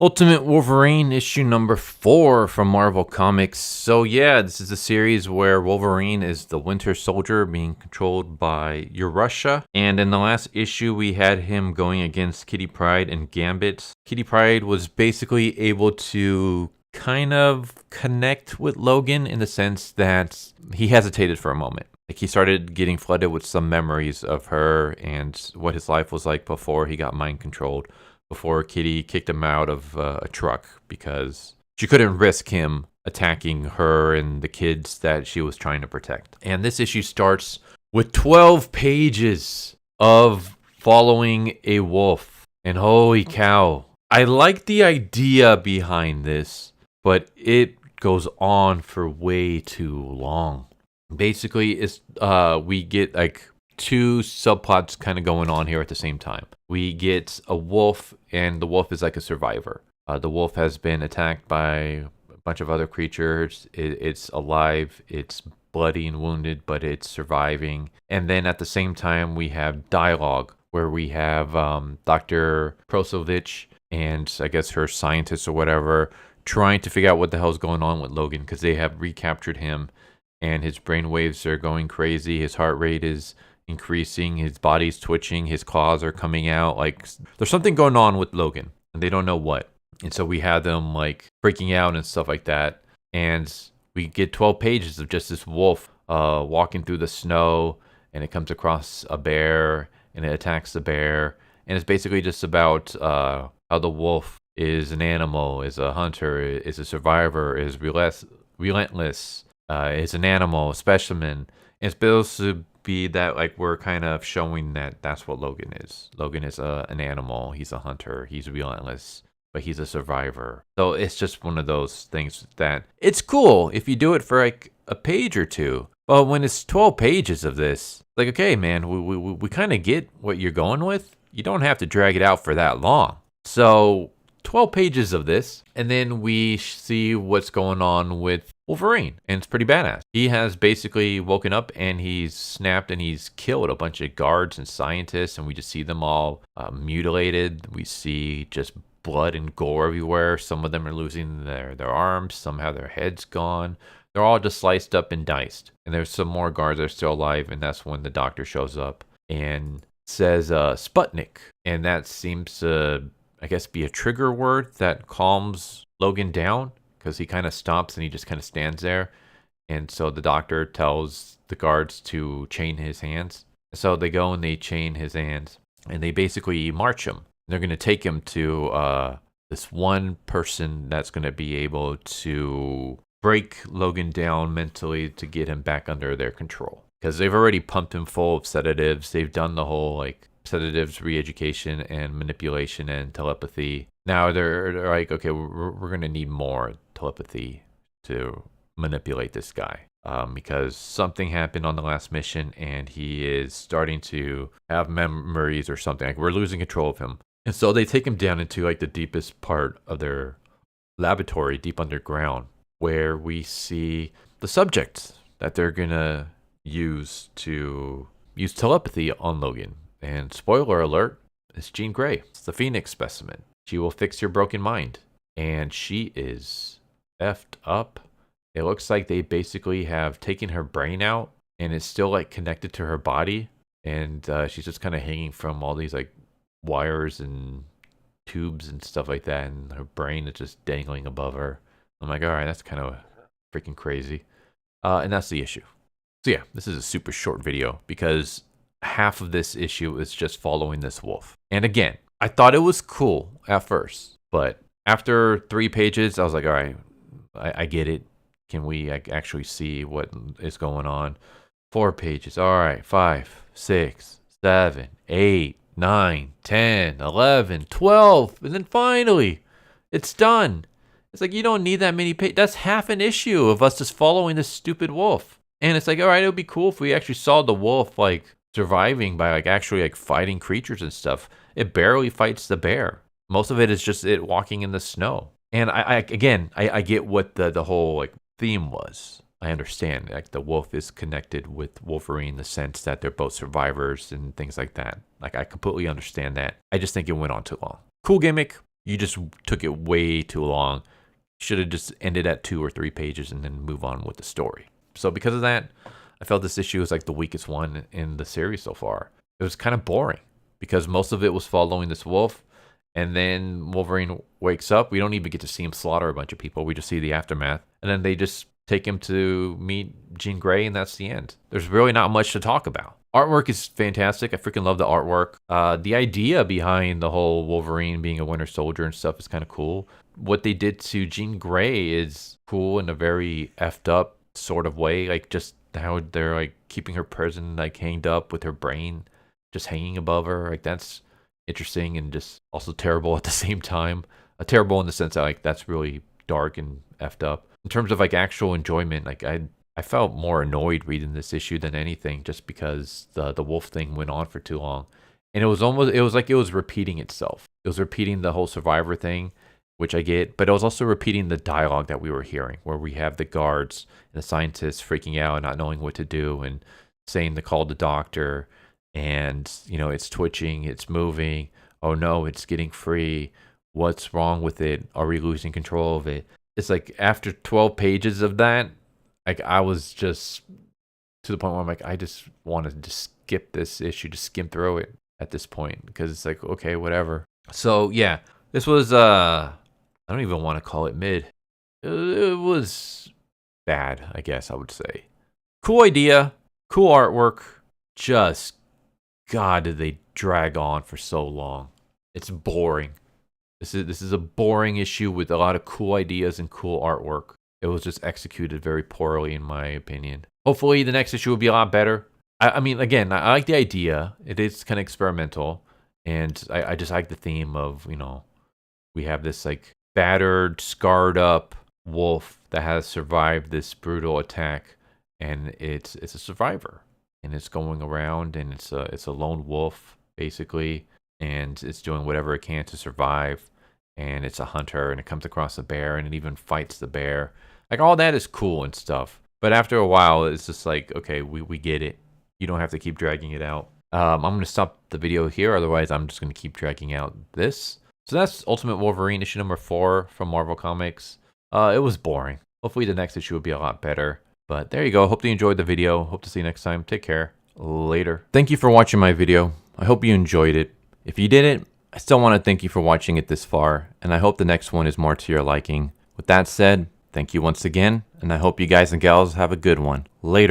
Ultimate Wolverine issue number 4 from Marvel Comics. So yeah, this is a series where Wolverine is the Winter Soldier being controlled by Russia. And in the last issue, we had him going against Kitty Pryde and Gambit. Kitty Pryde was basically able to kind of connect with Logan in the sense that he hesitated for a moment. Like he started getting flooded with some memories of her and what his life was like before he got mind controlled. Before Kitty kicked him out of a truck because she couldn't risk him attacking her and the kids that she was trying to protect. And this issue starts with 12 pages of following a wolf. And holy cow, I like the idea behind this, but it goes on for way too long. Basically, it's we get like two subplots kind of going on here at the same time. We get a wolf, and the wolf is like a survivor. The wolf has been attacked by a bunch of other creatures. It's alive, it's bloody and wounded, but it's surviving. And then at the same time, we have dialogue where we have Dr. Prosovich and I guess her scientists or whatever trying to figure out what the hell's going on with Logan because they have recaptured him and his brain waves are going crazy. His heart rate is increasing, his body's twitching, his claws are coming out. Like there's something going on with Logan and they don't know what. And so we have them like freaking out and stuff like that. And we get 12 pages of just this wolf walking through the snow, and it comes across a bear and it attacks the bear. And it's basically just about how the wolf is an animal, is a hunter, is a survivor, is relentless, is an animal, a specimen. And it's supposed to be that like we're kind of showing that that's what Logan is. Logan is an animal. He's a hunter. He's relentless, but he's a survivor. So it's just one of those things that it's cool if you do it for like a page or two. But when it's 12 pages of this, like, okay, man, we kind of get what you're going with. You don't have to drag it out for that long. So 12 pages of this, and then we see what's going on with Wolverine, and it's pretty badass. He has basically woken up and he's snapped and he's killed a bunch of guards and scientists, and we just see them all mutilated. We see just blood and gore everywhere. Some of them are losing their arms, some have their heads gone. They're all just sliced up and diced. And there's some more guards that are still alive, and that's when the doctor shows up and says Sputnik, and that seems to, I guess, be a trigger word that calms Logan down because he kind of stops and he just kind of stands there. And so the doctor tells the guards to chain his hands. So they go and they chain his hands and they basically march him. They're going to take him to this one person that's going to be able to break Logan down mentally to get him back under their control. Because they've already pumped him full of sedatives. They've done the whole like sedatives, re-education, and manipulation and telepathy. Now they're like, okay, we're going to need more telepathy to manipulate this guy. Because something happened on the last mission and he is starting to have memories or something. Like we're losing control of him. And so they take him down into like the deepest part of their laboratory, deep underground, where we see the subject that they're going to use telepathy on Logan. And spoiler alert, it's Jean Grey. It's the Phoenix specimen. She will fix your broken mind. And she is effed up. It looks like they basically have taken her brain out and it's still like connected to her body. And she's just kind of hanging from all these like wires and tubes and stuff like that. And her brain is just dangling above her. I'm like, all right, that's kind of freaking crazy. And that's the issue. So yeah, this is a super short video because half of this issue is just following this wolf. And again, I thought it was cool at first, but after 3 pages, I was like, all right, I get it. Can we actually see what is going on? 4 pages. All right, 5, 6, 7, 8, 9, 10, 11, 12. And then finally, it's done. It's like, you don't need that many pages. That's half an issue of us just following this stupid wolf. And it's like, all right, it would be cool if we actually saw the wolf like surviving by like actually like fighting creatures and stuff. It barely fights the bear. Most of it is just it walking in the snow. And I get what the whole like theme was. I understand like the wolf is connected with Wolverine in the sense that they're both survivors and things like that. Like I completely understand that. I just think it went on too long. Cool gimmick. You just took it way too long. Should have just ended at 2 or 3 pages and then move on with the story. So because of that, I felt this issue was like the weakest one in the series so far. It was kind of boring because most of it was following this wolf, and then Wolverine wakes up. We don't even get to see him slaughter a bunch of people. We just see the aftermath, and then they just take him to meet Jean Grey, and that's the end. There's really not much to talk about. Artwork is fantastic. I freaking love the artwork. The idea behind the whole Wolverine being a Winter Soldier and stuff is kind of cool. What they did to Jean Grey is cool in a very effed up sort of way. Like just how they're like keeping her prison like hanged up with her brain just hanging above her. Like that's interesting and just also terrible at the same time. Terrible in the sense that like that's really dark and effed up. In terms of like actual enjoyment, like I felt more annoyed reading this issue than anything, just because the wolf thing went on for too long, and it was like it was repeating itself. It was repeating the whole survivor thing, which I get, but it was also repeating the dialogue that we were hearing, where we have the guards and the scientists freaking out and not knowing what to do and saying to call the doctor, and you know it's twitching, it's moving. Oh no, it's getting free. What's wrong with it? Are we losing control of it? It's like after 12 pages of that, like I was just to the point where I'm like, I just want to just skip this issue, just skim through it at this point, because it's like, okay, whatever. So yeah, this was I don't even want to call it mid. It was bad, I guess I would say. Cool idea, cool artwork. Just God, did they drag on for so long? It's boring. This is a boring issue with a lot of cool ideas and cool artwork. It was just executed very poorly, in my opinion. Hopefully, the next issue will be a lot better. I mean, again, I like the idea. It is kind of experimental, and I just like the theme of, you know, we have this like battered, scarred up wolf that has survived this brutal attack, and it's a survivor, and it's going around, and it's a lone wolf basically, and it's doing whatever it can to survive. And it's a hunter, and it comes across a bear, and it even fights the bear. Like, all that is cool and stuff. But after a while, it's just like, okay, we get it. You don't have to keep dragging it out. I'm going to stop the video here. Otherwise, I'm just going to keep dragging out this. So that's Ultimate Wolverine issue number 4 from Marvel Comics. It was boring. Hopefully, the next issue will be a lot better. But there you go. Hope you enjoyed the video. Hope to see you next time. Take care. Later. Thank you for watching my video. I hope you enjoyed it. If you didn't, I still want to thank you for watching it this far, and I hope the next one is more to your liking. With that said, thank you once again, and I hope you guys and gals have a good one. Later.